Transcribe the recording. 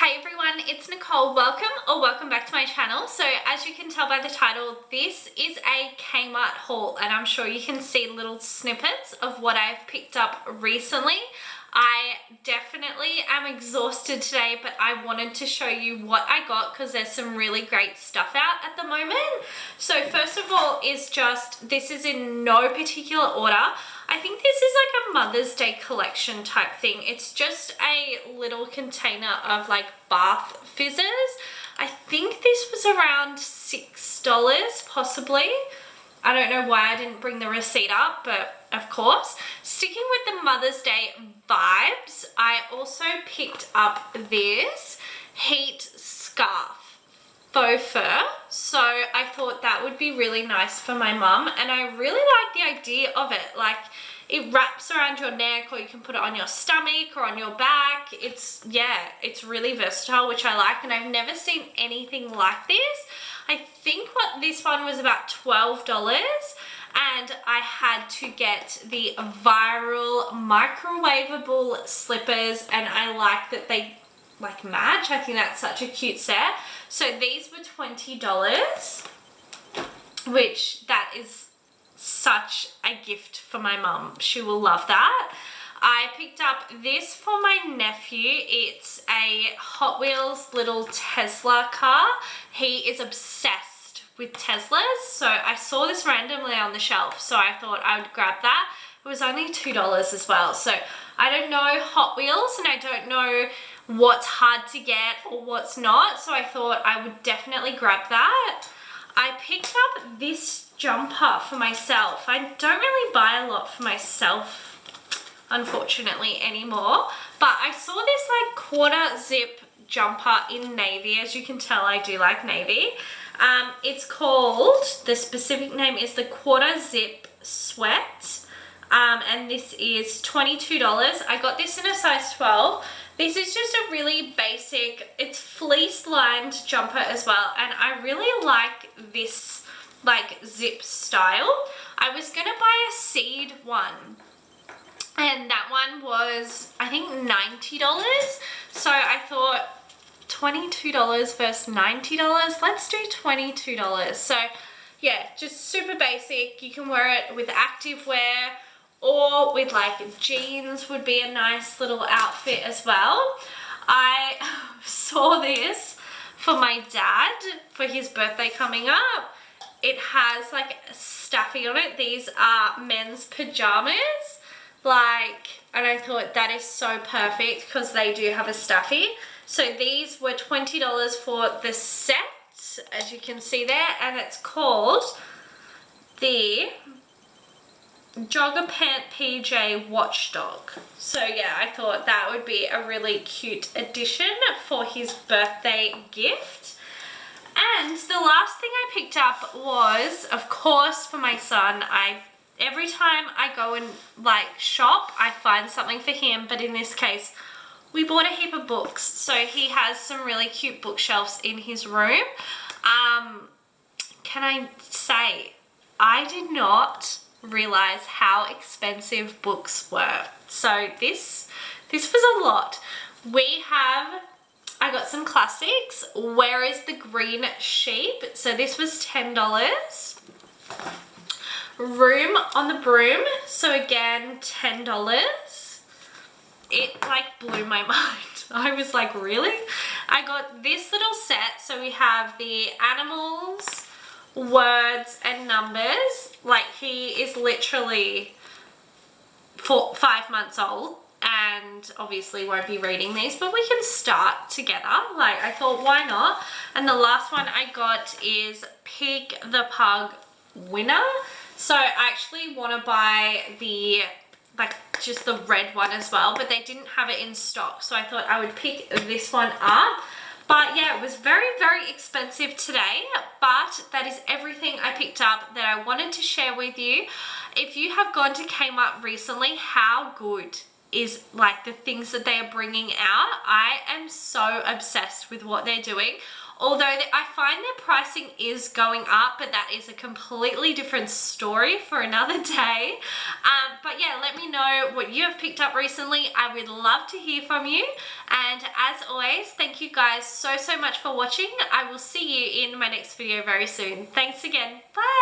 Hey everyone, it's Nicole. Welcome back to my channel. So as you can tell by the title, this is a Kmart haul and I'm sure you can see little snippets of what I've picked up recently. I definitely am exhausted today, but I wanted to show you what I got because there's some really great stuff out at the moment. So first of all this is in no particular order. I think this is like a Mother's Day collection type thing. It's just a little container of like bath fizzers. I think this was around $6 possibly. I don't know why I didn't bring the receipt up, but of course. Sticking with the Mother's Day vibes, I also picked up this heat scarf, faux fur. So I thought that would be really nice for my mum, and I really like the idea of it. Like, it wraps around your neck, or you can put it on your stomach or on your back. It's really versatile, which I like, and I've never seen anything like this. I think what this one was about $12, and I had to get the viral microwavable slippers, and I like that they like match. I think that's such a cute set. So these were $20, which that is such a gift for my mum. She will love that. I picked up this for my nephew. It's a Hot Wheels little Tesla car. He is obsessed with Teslas, so I saw this randomly on the shelf, so I thought I would grab that. It was only $2 as well. So I don't know Hot Wheels, and I don't know what's hard to get or what's not, so I thought I would definitely grab that. I picked up this jumper for myself. I don't really buy a lot for myself, unfortunately, anymore, but I saw this like quarter zip jumper in navy. As you can tell, I do like navy. It's called, the specific name is the quarter zip sweat, and this is $22. I got this in a size 12. This is just a really basic, it's fleece lined jumper as well, and I really like this like zip style. I was gonna buy a seed one, and that one was I think $90, so I thought $22 versus $90, let's do $22. So yeah, just super basic. You can wear it with active wear, or with like jeans would be a nice little outfit as well. I saw this for my dad for his birthday coming up. It has like a stuffy on it. These are men's pajamas, and I thought that is so perfect because they do have a stuffy. So these were $20 for the set, as you can see there, and it's called the Jogger Pant PJ Watchdog. So yeah, I thought that would be a really cute addition for his birthday gift. And the last thing I picked up was, of course, for my son. Every time I go and like shop, I find something for him, but in this case, we bought a heap of books. So he has some really cute bookshelves in his room. Can I say, I did not realize how expensive books were. So this was a lot. I got some classics. Where is the Green Sheep? So this was $10. Room on the Broom. So again, $10. It like blew my mind. I was like, really? I got this little set. So we have the animals, words and numbers. Like, he is literally 5 months old and obviously won't be reading these, but we can start together. Like, I thought, why not? And the last one I got is Pig the Pug Winner. So I actually want to buy the just the red one as well, but they didn't have it in stock, so I thought I would pick this one up. But yeah, it was very, very expensive today, but that is everything I picked up that I wanted to share with you. If you have gone to Kmart recently, how good is like the things that they are bringing out. I am so obsessed with what they're doing. Although I find their pricing is going up, but that is a completely different story for another day. But yeah, let me know what you have picked up recently. I would love to hear from you. And as always, thank you guys so much for watching. I will see you in my next video very soon. Thanks again. Bye.